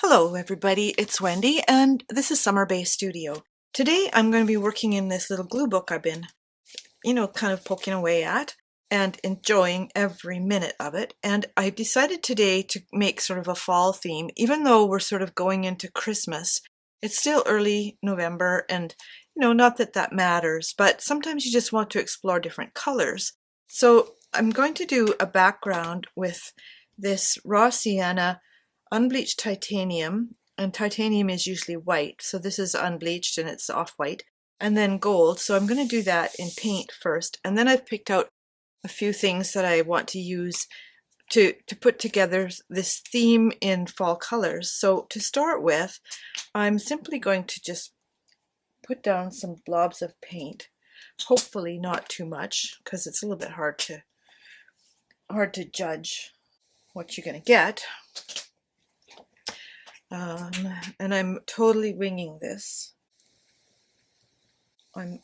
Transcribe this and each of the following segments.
Hello everybody, it's Wendy and this is Summer Bay Studio. Today I'm going to be working in this little glue book I've been, kind of poking away at and enjoying every minute of it. And I decided today to make sort of a fall theme, even though we're sort of going into Christmas. It's still early November and, not that that matters, but sometimes you just want to explore different colors. So I'm going to do a background with this raw sienna unbleached titanium, and titanium is usually white, so this is unbleached and it's off-white, and then gold. So I'm going to do that in paint first, and then I've picked out a few things that I want to use to put together this theme in fall colors. So to start with, I'm simply going to just put down some blobs of paint, hopefully not too much, because it's a little bit hard to judge what you're going to get. And I'm totally winging this. I'm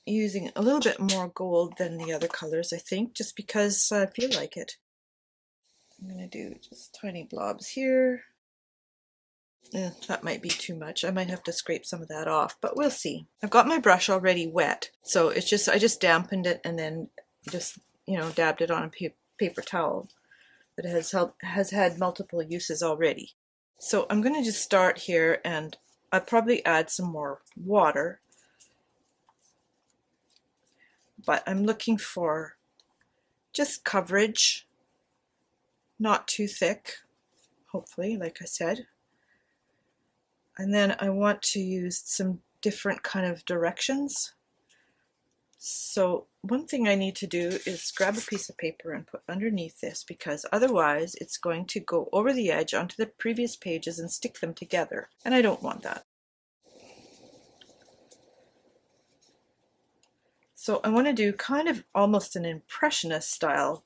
using a little bit more gold than the other colors, I think, just because I feel like it. I'm going to do just tiny blobs here. That might be too much. I might have to scrape some of that off, but we'll see. I've got my brush already wet, so I just dampened it and then just, dabbed it on a paper towel that has had multiple uses already. So I'm going to just start here, and I'll probably add some more water, but I'm looking for just coverage, not too thick, hopefully, like I said. And then I want to use some different kind of directions. So one thing I need to do is grab a piece of paper and put underneath this, because otherwise it's going to go over the edge onto the previous pages and stick them together, and I don't want that. So I want to do kind of almost an impressionist style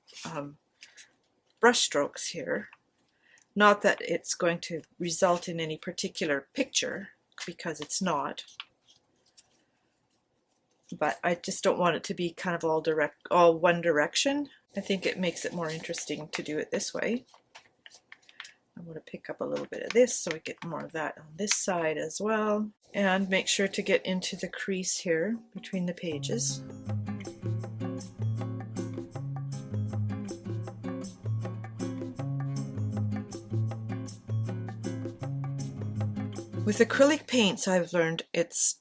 brush strokes here. Not that it's going to result in any particular picture, because it's not. But I just don't want it to be kind of all one direction. I think it makes it more interesting to do it this way. I want to pick up a little bit of this so I get more of that on this side as well. And make sure to get into the crease here between the pages. With acrylic paints, I've learned it's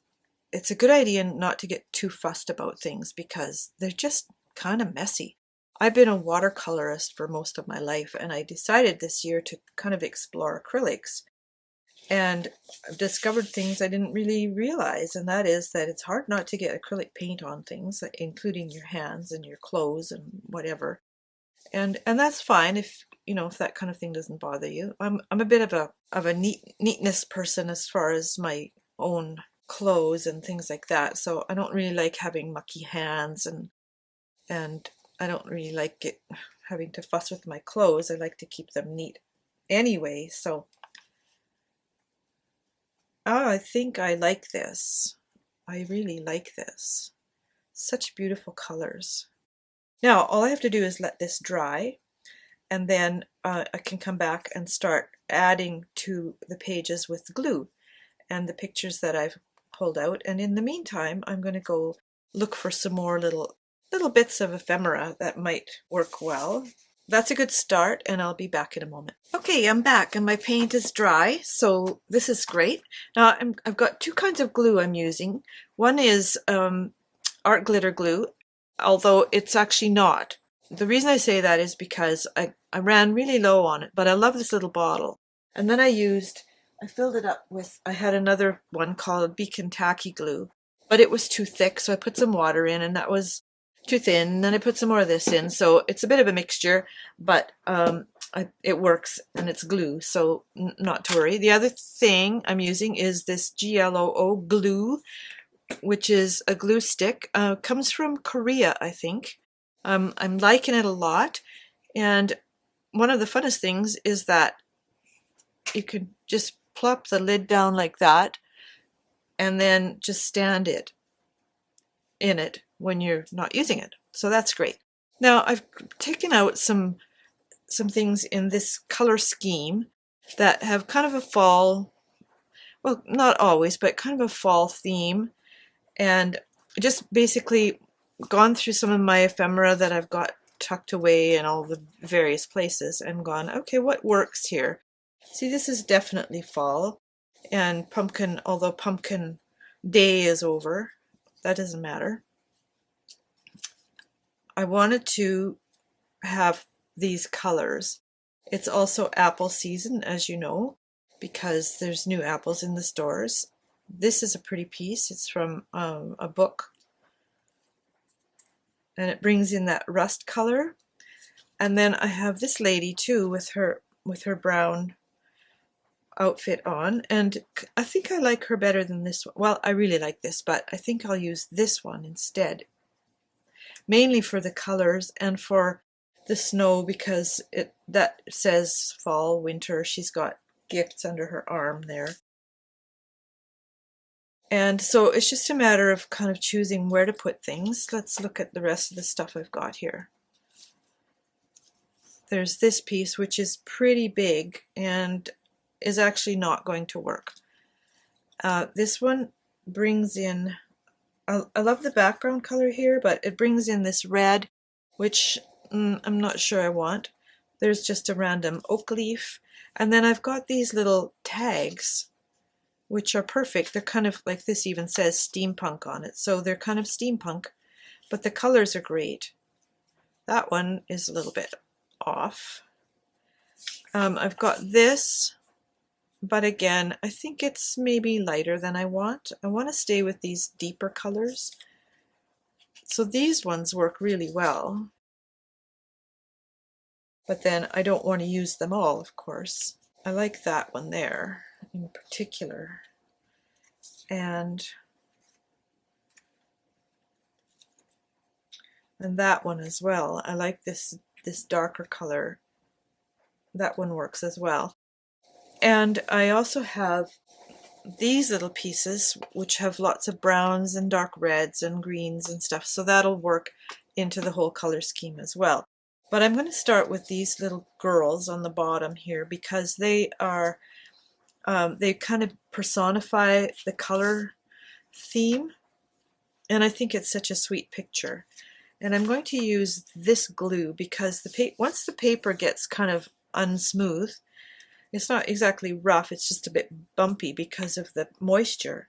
a good idea not to get too fussed about things, because they're just kind of messy. I've been a watercolorist for most of my life, and I decided this year to kind of explore acrylics. And I've discovered things I didn't really realize, and that is that it's hard not to get acrylic paint on things, including your hands and your clothes and whatever. And that's fine if that kind of thing doesn't bother you. I'm a bit of a neatness person as far as my own clothes and things like that, so I don't really like having mucky hands, and I don't really like having to fuss with my clothes. I like to keep them neat anyway. So I think I like this. I really like this. Such beautiful colors. Now all I have to do is let this dry, and then I can come back and start adding to the pages with glue and the pictures that I've pulled out. And in the meantime, I'm going to go look for some more little bits of ephemera that might work well. That's a good start, and I'll be back in a moment. Okay, I'm back and my paint is dry, so this is great. Now I've got two kinds of glue I'm using. One is art glitter glue, although it's actually not. The reason I say that is because I ran really low on it, but I love this little bottle. And then I filled it up with, I had another one called Beacon Tacky Glue, but it was too thick, so I put some water in, and that was too thin. And then I put some more of this in, so it's a bit of a mixture, but it works, and it's glue, so not to worry. The other thing I'm using is this GLOO glue, which is a glue stick. Comes from Korea, I think. I'm liking it a lot, and one of the funnest things is that you can just plop the lid down like that and then just stand it in it when you're not using it. So that's great. Now I've taken out some things in this color scheme that have kind of a fall, well, not always, but kind of a fall theme, and just basically gone through some of my ephemera that I've got tucked away in all the various places and gone, okay, what works here? See, this is definitely fall, and pumpkin, although pumpkin day is over, that doesn't matter. I wanted to have these colors. It's also apple season, as you know, because there's new apples in the stores. This is a pretty piece. It's from a book, and it brings in that rust color. And then I have this lady too with her brown outfit on, and I think I like her better than this one. Well, I really like this, but I think I'll use this one instead, mainly for the colors and for the snow, because that says fall, winter. She's got gifts under her arm there. And so it's just a matter of kind of choosing where to put things. Let's look at the rest of the stuff I've got here. There's this piece, which is pretty big and is actually not going to work. This one brings in, I love the background color here, but it brings in this red, which I'm not sure I want. There's just a random oak leaf. And then I've got these little tags, which are perfect. They're kind of like, this even says steampunk on it. So they're kind of steampunk, but the colors are great. That one is a little bit off. I've got this, but again, I think it's maybe lighter than I want. I want to stay with these deeper colors. So these ones work really well. But then I don't want to use them all, of course. I like that one there in particular. And that one as well. I like this darker color. That one works as well. And I also have these little pieces which have lots of browns and dark reds and greens and stuff, so that'll work into the whole color scheme as well. But I'm going to start with these little girls on the bottom here, because they are they kind of personify the color theme, and I think it's such a sweet picture. And I'm going to use this glue because once the paper gets kind of unsmooth, it's not exactly rough, it's just a bit bumpy because of the moisture,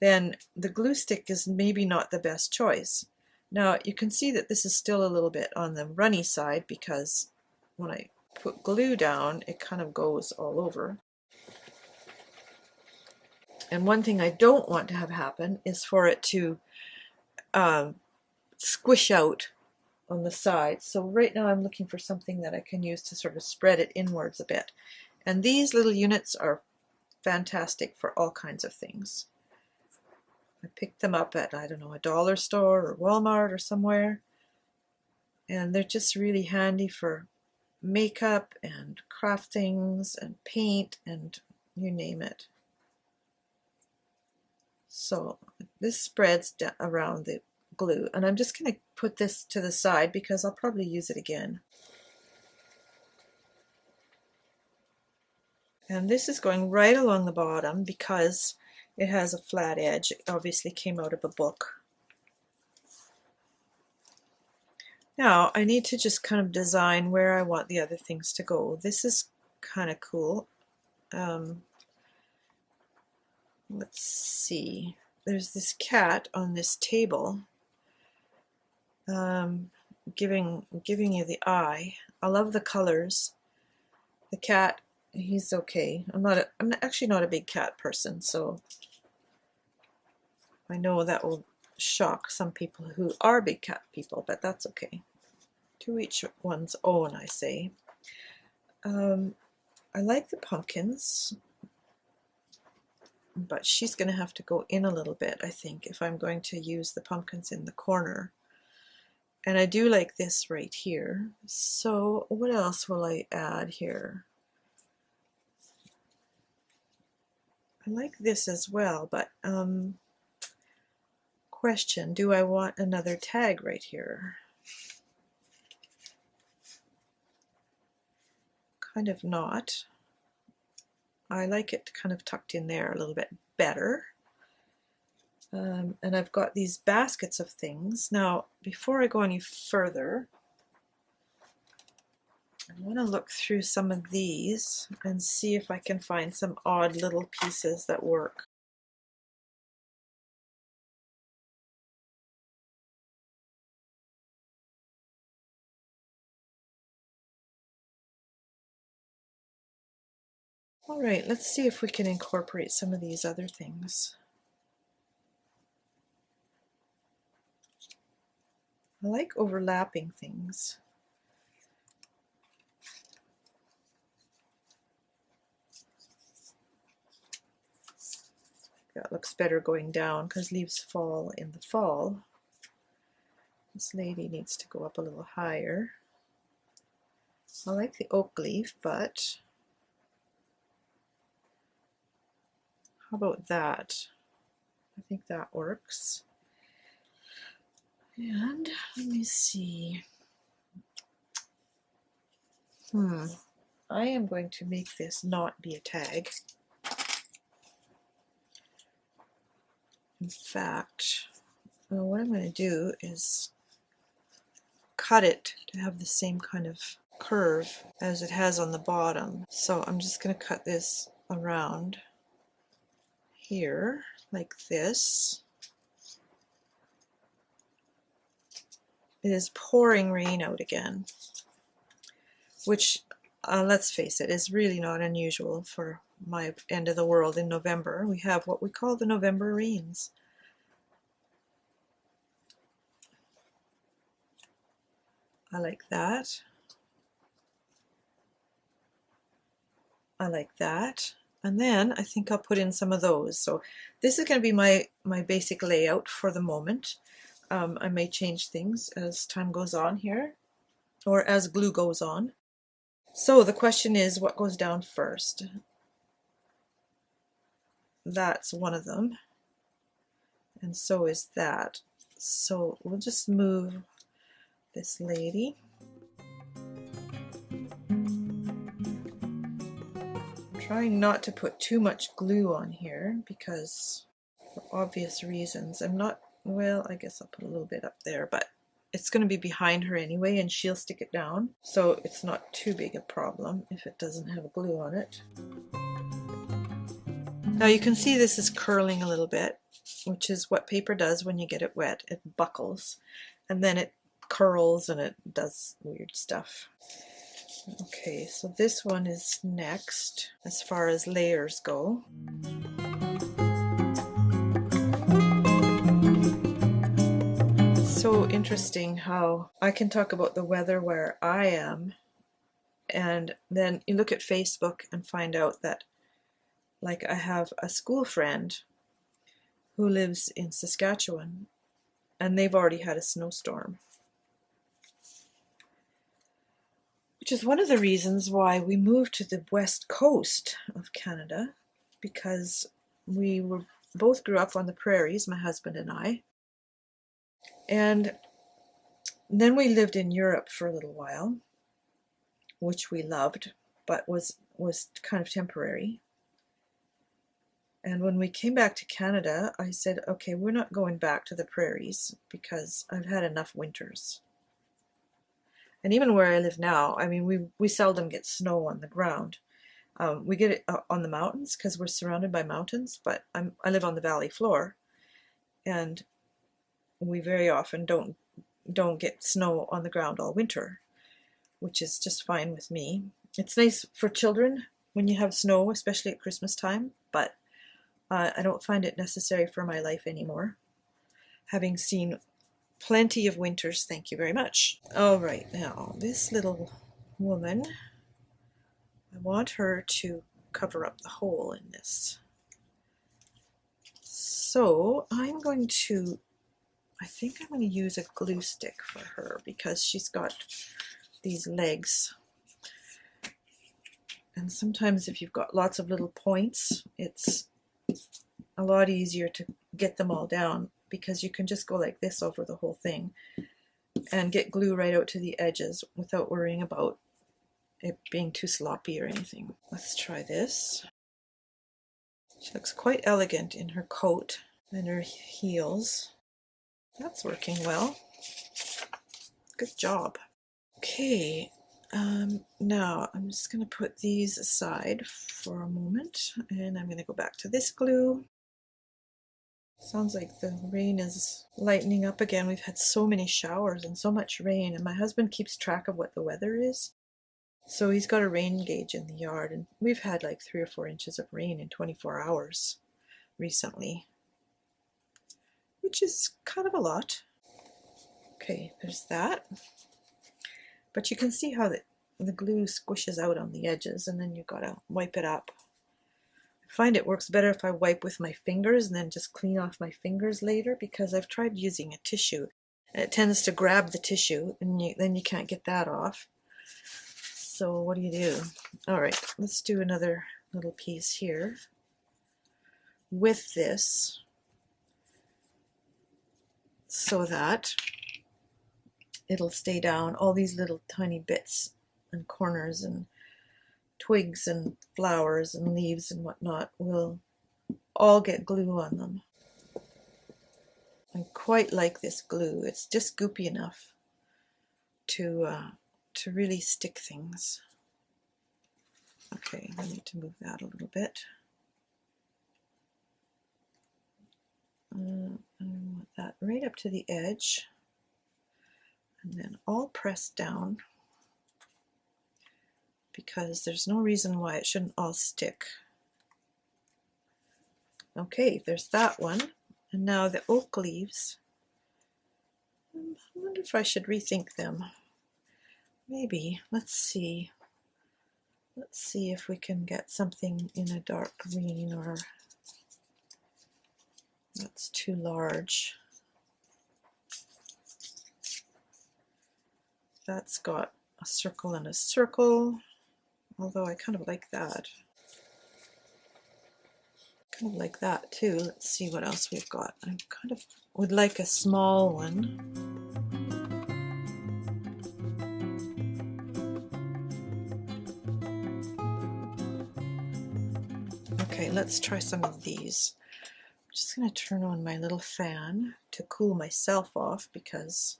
then the glue stick is maybe not the best choice. Now you can see that this is still a little bit on the runny side, because when I put glue down, it kind of goes all over. And one thing I don't want to have happen is for it to squish out on the sides. So right now I'm looking for something that I can use to sort of spread it inwards a bit. And these little units are fantastic for all kinds of things. I picked them up at, I don't know, a dollar store or Walmart or somewhere. And they're just really handy for makeup and craft things and paint and you name it. So this spreads around the glue, and I'm just going to put this to the side because I'll probably use it again. And this is going right along the bottom because it has a flat edge. It obviously came out of a book. Now I need to just kind of design where I want the other things to go. This is kind of cool. Let's see. There's this cat on this table, giving you the eye. I love the colors. The cat, he's okay. I'm actually not a big cat person, so I know that will shock some people who are big cat people, but that's okay. To each one's own, I say. I like the pumpkins, but she's going to have to go in a little bit, I think, if I'm going to use the pumpkins in the corner. And I do like this right here. So what else will I add here? I like this as well, but question, do I want another tag right here? Kind of not. I like it kind of tucked in there a little bit better. And I've got these baskets of things. Now, before I go any further, I want to look through some of these and see if I can find some odd little pieces that work. All right, let's see if we can incorporate some of these other things. I like overlapping things. That looks better going down because leaves fall in the fall. This lady needs to go up a little higher. I like the oak leaf, but how about that? I think that works. And let me see. I am going to make this not be a tag. In fact, what I'm going to do is cut it to have the same kind of curve as it has on the bottom. So I'm just going to cut this around here like this. It is pouring rain out again, which let's face it, is really not unusual for my end of the world in November. We have what we call the November rains. I like that. I like that. And then I think I'll put in some of those. So this is going to be my basic layout for the moment. I may change things as time goes on here, or as glue goes on. So the question is, what goes down first? That's one of them, and so is that. So we'll just move this lady. Trying not to put too much glue on here because for obvious reasons. I'm not, well, I guess I'll put a little bit up there, but it's going to be behind her anyway and she'll stick it down, so it's not too big a problem if it doesn't have glue on it. Now you can see this is curling a little bit, which is what paper does when you get it wet. It buckles and then it curls and it does weird stuff. Okay, so this one is next as far as layers go. So interesting how I can talk about the weather where I am, and then you look at Facebook and find out that, like, I have a school friend who lives in Saskatchewan and they've already had a snowstorm, which is one of the reasons why we moved to the west coast of Canada, because we both grew up on the prairies, my husband and I, and then we lived in Europe for a little while, which we loved, but was kind of temporary. And when we came back to Canada, I said, okay, we're not going back to the prairies because I've had enough winters. And even where I live now, I mean, we seldom get snow on the ground. We get it on the mountains because we're surrounded by mountains, but I live on the valley floor, and we very often don't get snow on the ground all winter, which is just fine with me. It's nice for children when you have snow, especially at Christmas time, but I don't find it necessary for my life anymore, having seen plenty of winters, thank you very much. All right, now this little woman, I want her to cover up the hole in this. So I'm going to, I think I'm going to use a glue stick for her because she's got these legs. And sometimes if you've got lots of little points, it's a lot easier to get them all down because you can just go like this over the whole thing and get glue right out to the edges without worrying about it being too sloppy or anything. Let's try this. She looks quite elegant in her coat and her heels. That's working well. Good job. Okay, now I'm just going to put these aside for a moment, and I'm going to go back to this glue. Sounds like the rain is lightening up again. We've had so many showers and so much rain, and my husband keeps track of what the weather is. So he's got a rain gauge in the yard, and we've had like 3 or 4 inches of rain in 24 hours recently, which is kind of a lot. Okay, there's that. But you can see how the glue squishes out on the edges, and then you've got to wipe it up. I find it works better if I wipe with my fingers and then just clean off my fingers later, because I've tried using a tissue and it tends to grab the tissue, and then you can't get that off. So what do? All right, let's do another little piece here with this, so that it'll stay down. All these little tiny bits and corners and twigs and flowers and leaves and whatnot will all get glue on them. I quite like this glue. It's just goopy enough to really stick things. Okay, I need to move that a little bit. I want that right up to the edge, and then all pressed down, because there's no reason why it shouldn't all stick. Okay, there's that one. And now the oak leaves. I wonder if I should rethink them. Maybe. Let's see. Let's see if we can get something in a dark green, or that's too large. That's got a circle and a circle, although I kind of like that. Kind of like that too. Let's see what else we've got. I kind of would like a small one. Okay, let's try some of these. I'm just going to turn on my little fan to cool myself off, because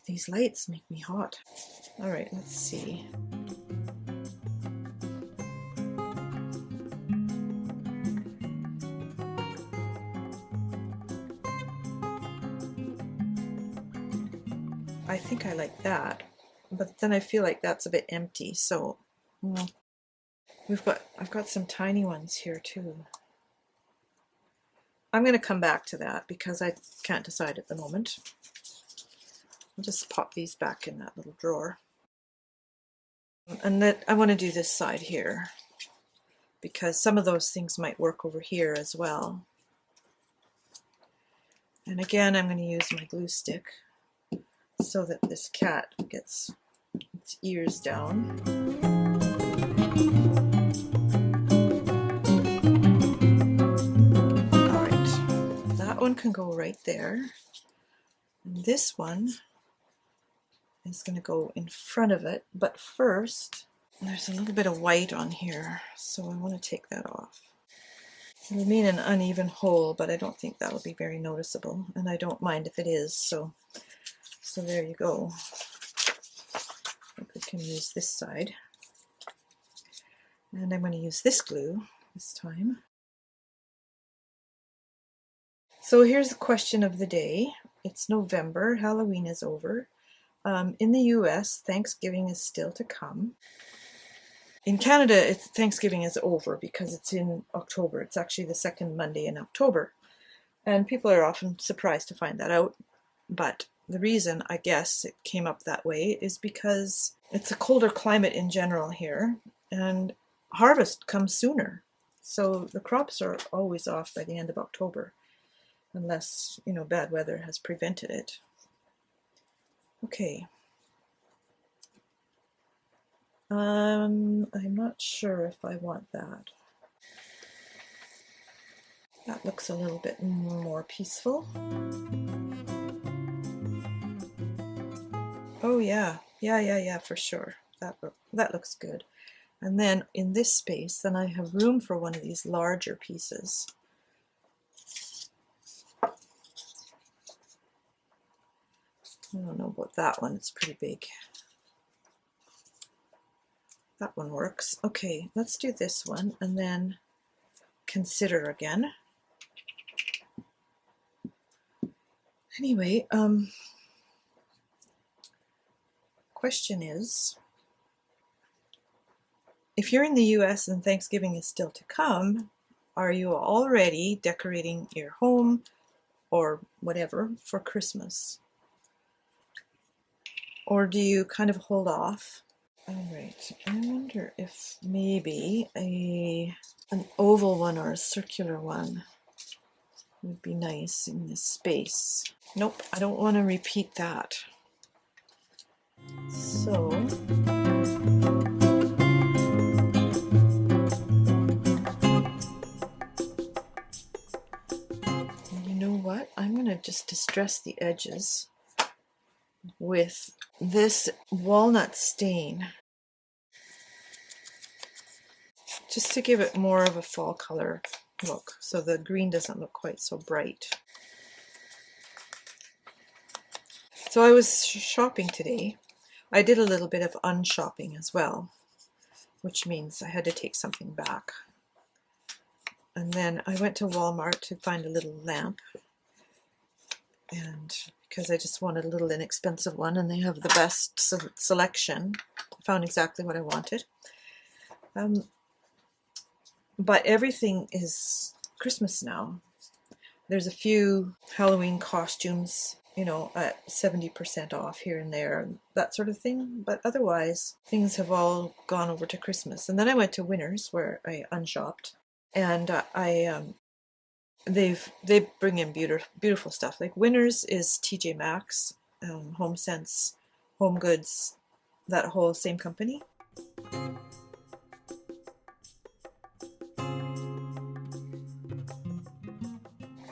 these lights make me hot. All right, let's see. I think I like that, but then I feel like that's a bit empty, so I've got some tiny ones here too. I'm going to come back to that because I can't decide at the moment. I'll just pop these back in that little drawer. And that I want to do this side here, because some of those things might work over here as well. And again, I'm going to use my glue stick so that this cat gets its ears down. All right, that one can go right there. And this one is going to go in front of it, but first there's a little bit of white on here, so I want to take that off. It'll mean an uneven hole, but I don't think that'll be very noticeable, and I don't mind if it is, so there you go. I think we can use this side, and I'm going to use this glue this time. So here's the question of the day. It's November, Halloween is over. In the US, Thanksgiving is still to come. In Canada, Thanksgiving is over because it's in October. It's actually the second Monday in October. And people are often surprised to find that out. But the reason, I guess, it came up that way is because it's a colder climate in general here, and harvest comes sooner. So the crops are always off by the end of October, unless, bad weather has prevented it. Okay. I'm not sure if I want that. That looks a little bit more peaceful. Oh yeah, for sure. That looks good. And then in this space, then I have room for one of these larger pieces. I don't know about that one, it's pretty big. That one works. Okay, let's do this one and then consider again. Anyway, question is, if you're in the US and Thanksgiving is still to come, are you already decorating your home or whatever for Christmas? Or do you kind of hold off? All right, I wonder if maybe an oval one or a circular one would be nice in this space. Nope, I don't want to repeat that. So you know what? I'm going to just distress the edges with this walnut stain, just to give it more of a fall color look, so the green doesn't look quite so bright. So I was shopping today. I did a little bit of unshopping as well, which means I had to take something back. And then I went to Walmart to find a little lamp, and because I just wanted a little inexpensive one, and they have the best selection. I found exactly what I wanted. But everything is Christmas now. There's a few Halloween costumes, you know, at 70% off here and there, that sort of thing. But otherwise, things have all gone over to Christmas. And then I went to Winners, where I unshopped, and they bring in beautiful stuff. Like Winners is TJ Maxx, HomeSense, Home Goods, that whole same company.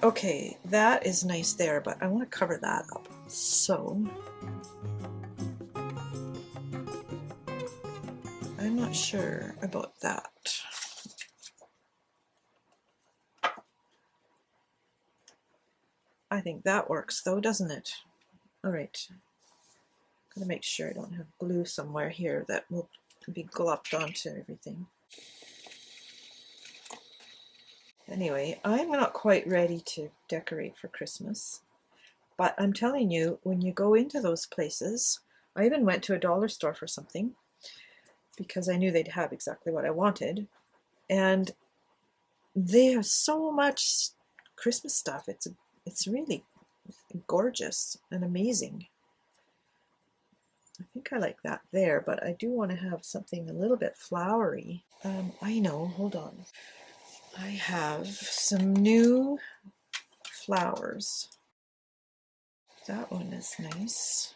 Okay, that is nice there, but I want to cover that up. So I'm not sure about that. I think that works though, doesn't it? All right. Gotta make sure I don't have glue somewhere here that will be glopped onto everything. Anyway, I'm not quite ready to decorate for Christmas, but I'm telling you, when you go into those places, I even went to a dollar store for something because I knew they'd have exactly what I wanted, and they have so much Christmas stuff. It's really gorgeous and amazing. I think I like that there, but I do want to have something a little bit flowery. I know, hold on. I have some new flowers. That one is nice.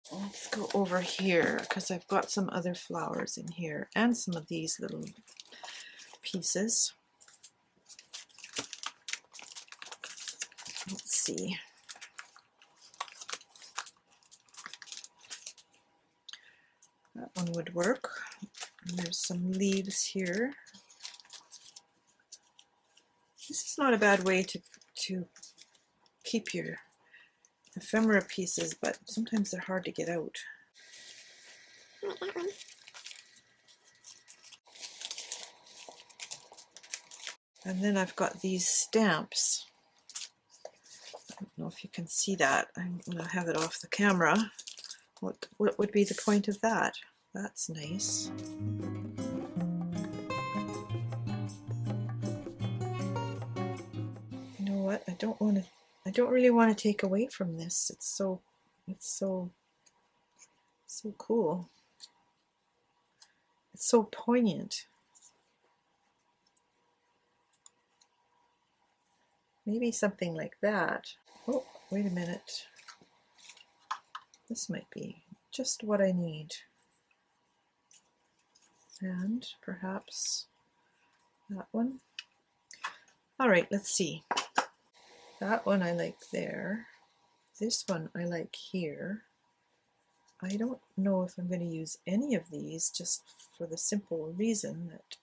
Let's go over here because I've got some other flowers in here and some of these little pieces. Let's see. That one would work. And there's some leaves here. This is not a bad way to keep your ephemera pieces, but sometimes they're hard to get out. And then I've got these stamps. I don't know if you can see that. I'm going to have it off the camera. What would be the point of that? That's nice. You know what? I don't really want to take away from this. It's so cool. It's so poignant. Maybe something like that. Oh, wait a minute. This might be just what I need. And perhaps that one. All right, let's see. That one I like there. This one I like here. I don't know if I'm going to use any of these, just for the simple reason that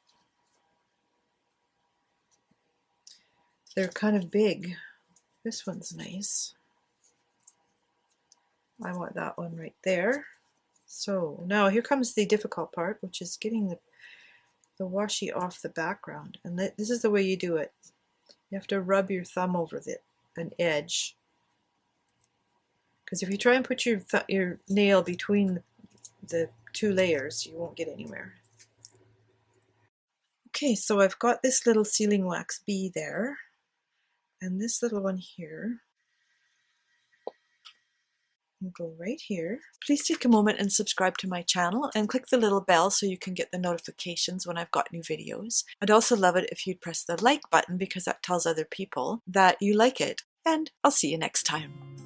they're kind of big. This one's nice. I want that one right there. So now here comes the difficult part, which is getting the washi off the background. And this is the way you do it. You have to rub your thumb over an edge. Because if you try and put your nail between the two layers, you won't get anywhere. Okay, so I've got this little sealing wax bee there, and this little one here. I'll go right here. Please take a moment and subscribe to my channel and click the little bell so you can get the notifications when I've got new videos. I'd also love it if you'd press the like button because that tells other people that you like it. And I'll see you next time.